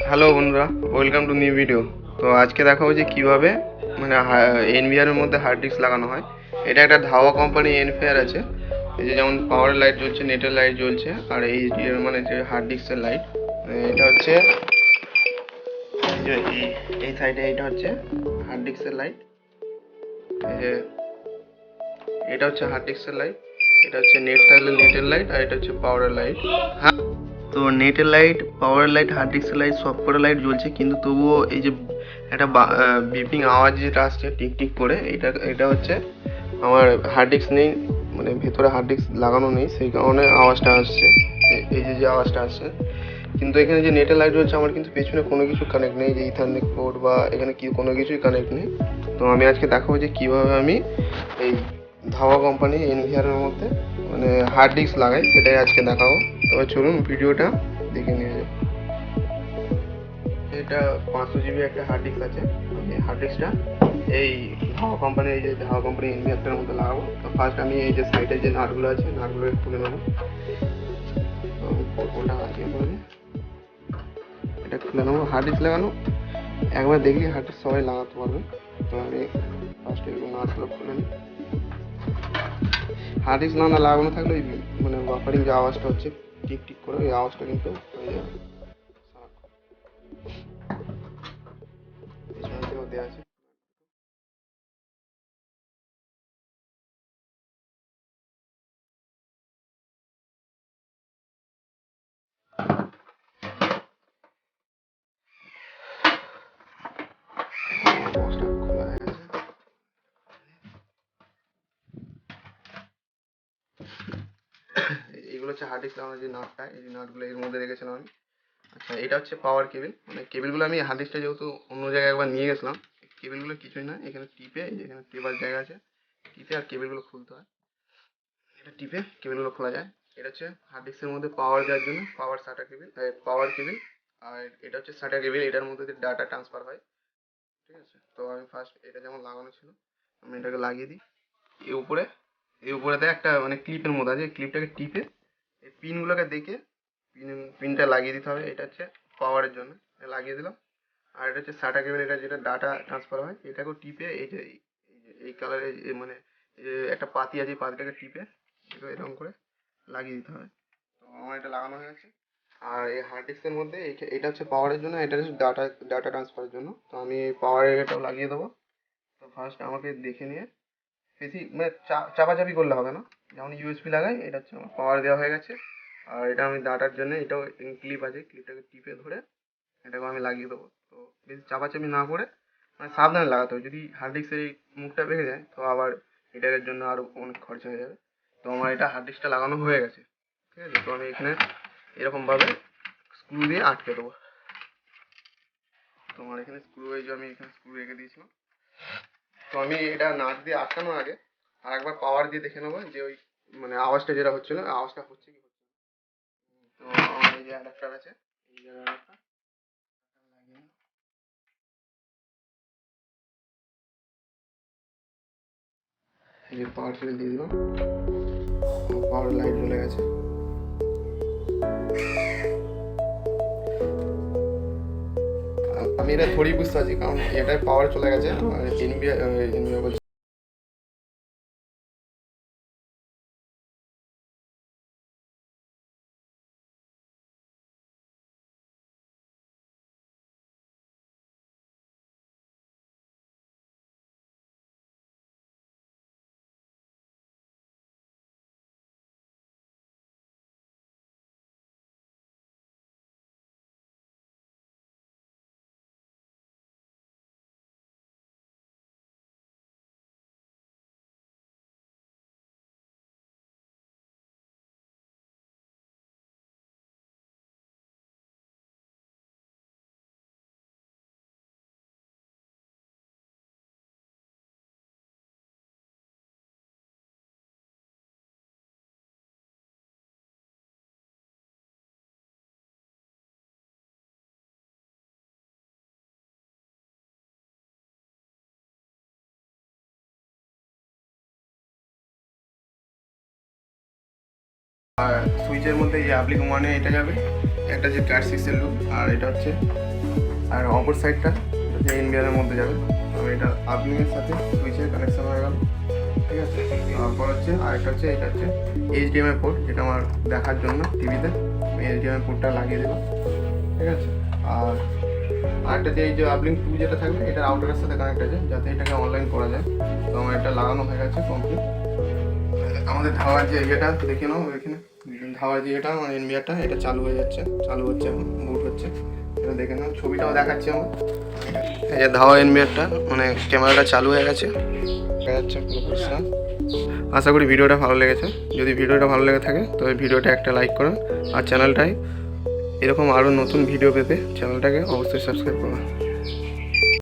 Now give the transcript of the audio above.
Hello বন্ধুরা, welcome to new video. তো আজকে দেখাবো যে কীভাবে মানে এনভিআরের মধ্যে হার্ড ডিস্ক লাগানো হয়। এটা একটা ধাওয়া কোম্পানি এনভিআর আছে। এই যে যেমন পাওয়ার লাইট জ্বলছে, নেটের লাইট জ্বলছে, আর এই মানে যে হার্ড ডিস্কের লাইট। এটা হচ্ছে এই যে এই সাইডে এইটা হচ্ছে হার্ড ডিস্কের লাইট। এই যে এটা হচ্ছে হার্ড ডিস্কের লাইট, এটা হচ্ছে নেট থাকলে নেটের লাইট, আর এটা হচ্ছে পাওয়ারের লাইট। হ্যাঁ, তো নেটের লাইট, পাওয়ার লাইট, হার্ড ডিস্কের লাইট সব কটা লাইট জ্বলছে, কিন্তু তবুও এই যে একটা বিপিং আওয়াজ যেটা আসছে টিক টিক করে, এটা হচ্ছে আমার হার্ড ডিস্ক নেই, মানে ভেতরে হার্ড ডিস্ক লাগানো নেই, সেই কারণে আওয়াজটা আসছে। এই যে আওয়াজটা আসছে। কিন্তু এখানে যে নেটের লাইট জ্বলছে, আমার কিন্তু পেছনে কোনো কিছু কানেক্ট নেই, যে ইথারনেট পোর্ট বা এখানে কি কোনো কিছুই কানেক্ট নেই। তো আমি আজকে দেখাবো যে কীভাবে আমি এই ধাওয়া কোম্পানি এনভিআরের মধ্যে মানে হার্ড ডিস্ক লাগাই, সেটাই আজকে দেখাবো। তবে চলুন ভিডিওটা দেখে নিয়ে যাই। এটা 500 জিবি একটা হার্ড ডিস্ক আছে। এই হার্ড ডিস্কটা এই ধাওয়া কোম্পানির, এই যে ধাওয়া কোম্পানি এনভিআরটার মধ্যে লাগাবো। তো ফার্স্ট আমি এই যে সাইডে যে নাটগুলো আছে, নাটগুলো খুলে নেবো। ওটা আছে, এটা খুলে নেবো। হার্ড ডিস্ক লাগানো একবার দেখলে হার্ড ডিস্ক সবাই লাগাতে পারবে। তো আমি ফার্স্ট এগুলো নাটগুলো খুলে নিই। হার্ড ডিস্ক না লাগানো থাকলে ওই মানে বাফারিং যে আওয়াজটা হচ্ছে টিক টিক করে, ওই আওয়াজটা কিন্তু হয়ে যাবে। পেছনে দেওয়া আছে। এগুলো হচ্ছে হার্ড ডিস্ক লাগানোর যে নাটটা, এই যে নাটগুলো এর মধ্যে রেখেছিলাম আমি। আচ্ছা, এটা হচ্ছে পাওয়ার কেবিল। মানে কেবিলগুলো আমি হার্ড ডিস্কটা যেহেতু অন্য জায়গায় একবার নিয়ে গেছিলাম, কেবিলগুলো কিছুই না, এখানে টিপে, এই যে এখানে টেবার জায়গা আছে, টিপে আর কেবিলগুলো খুলতে হয়। এটা টিপে কেবিলগুলো খোলা যায়। এটা হচ্ছে হার্ড ডিস্কের মধ্যে পাওয়ার দেওয়ার জন্য পাওয়ার সাটা কেবিল, পাওয়ার কেবিল। আর এটা হচ্ছে সাটা কেবিল, এটার মধ্যে দিয়ে ডাটা ট্রান্সফার হয়। ঠিক আছে, তো আমি ফার্স্ট এটা যেমন লাগানো ছিল, আমি এটাকে লাগিয়ে দিই। এই উপরে, এই উপরেতে একটা মানে ক্লিপের মধ্যে আছে, ক্লিপটাকে টিপে এই পিনগুলোকে দেখে পিনটা লাগিয়ে দিতে হবে। এটা হচ্ছে পাওয়ারের জন্য, লাগিয়ে দিলাম। আর এটা হচ্ছে সাটা কেবল, এটা যেটা ডাটা ট্রান্সফার হয়, এটাকেও টিপে এই যে এই কালারের মানে একটা পাতি আছে, এই পাতিটাকে টিপে এরকম করে লাগিয়ে দিতে হবে। তো আমার এটা লাগানো হয়ে গেছে। আর এই হার্ড ডিস্কের মধ্যে এটা হচ্ছে পাওয়ারের জন্য, এটা হচ্ছে ডাটা ট্রান্সফারের জন্য। তো আমি পাওয়ারের এটাও লাগিয়ে দেবো। তো ফার্স্ট আমাকে দেখে নিয়ে বেশি মানে চাপাচাপি করলে হবে না, যেমন ইউএসবি লাগাই, এটা হচ্ছে আমার পাওয়ার দেওয়া হয়ে গেছে। আর এটা আমি ডাটার জন্য, এটাও ক্লিপ আছে, ক্লিপটাকে টিপে ধরে এটাকে আমি লাগিয়ে দেবো। তো বেশি চাপাচাপি না করে মানে সাবধানে লাগাতে হবে, যদি হার্ড ডিস্কের এই মুখটা ভেঙে যায় তো আবার এটার জন্য আরও অনেক খরচা হয়ে যাবে। তো আমার এটা হার্ড ডিস্কটা লাগানো হয়ে গেছে। ঠিক আছে, তো আমি এখানে এরকমভাবে স্ক্রু দিয়ে আটকে দেবো। তো আমার এখানে স্ক্রু, এই যে আমি এখানে স্ক্রু রেখে দিয়েছিলাম। তো আমি এটা নাট দিয়ে আটকানোর আগে আর একবার পাওয়ার দিয়ে দেখে নেবো যে ওই মানে আওয়াজটা যেটা হচ্ছিল, আওয়াজটা হচ্ছে কি হচ্ছে না। তো আমার এই যে অ্যাডাপ্টার আছে, এই যে অ্যাডাপ্টার লাগিয়ে এই যে পাওয়ার কেবল দিয়ে দিলাম। পাওয়ার লাইট জ্বলে গেছে। আমি এটা থোড়ি বুঝতে পারছি, কারণ এটার পাওয়ার চলে গেছে। আর এনবিআর বলছে আর সুইচের মধ্যে এই যে অ্যাপ্লিক ওয়ানে এটা যাবে, একটা যে ক্যাট 6 এর লুপ, আর এটা হচ্ছে আর অপর সাইডটা যে NVR এর মধ্যে যাবে। আমি এটা আপলিংয়ের সাথে সুইচের কানেকশন হয়ে গেল, ঠিক আছে। তারপর হচ্ছে আরেকটা হচ্ছে এটা হচ্ছে HDMI পোর্ট, যেটা আমার দেখার জন্য টিভিতে আমি HDMI পোর্টটা লাগিয়ে দেবো, ঠিক আছে। আর আরেকটা যে এই যে আপলিং 2 যেটা থাকবে এটা আউটারের সাথে কানেক্ট আছে, যাতে এটাকে অনলাইন করা যায়। তো আমার এটা লাগানো হয়ে গেছে কমপ্লিট। আমাদের ধাওয়ার যে ইয়েটা দেখে নাও, এখানে ধাওয়ার যে এটা আমার NVRটা এটা চালু হয়ে যাচ্ছে, চালু হচ্ছে এখন বুট হচ্ছে, এটা দেখে নাও। ছবিটাও দেখাচ্ছি আমার, এই যে ধাওয়া NVRটা মানে ক্যামেরাটা চালু হয়ে গেছে, দেখা যাচ্ছে পুরো পরিষ্কার। আশা করি ভিডিওটা ভালো লেগেছে। যদি ভিডিওটা ভালো লেগে থাকে তবে ভিডিওটা একটা লাইক করুন, আর চ্যানেলটায় এরকম আরও নতুন ভিডিও পেতে চ্যানেলটাকে অবশ্যই সাবস্ক্রাইব করুন।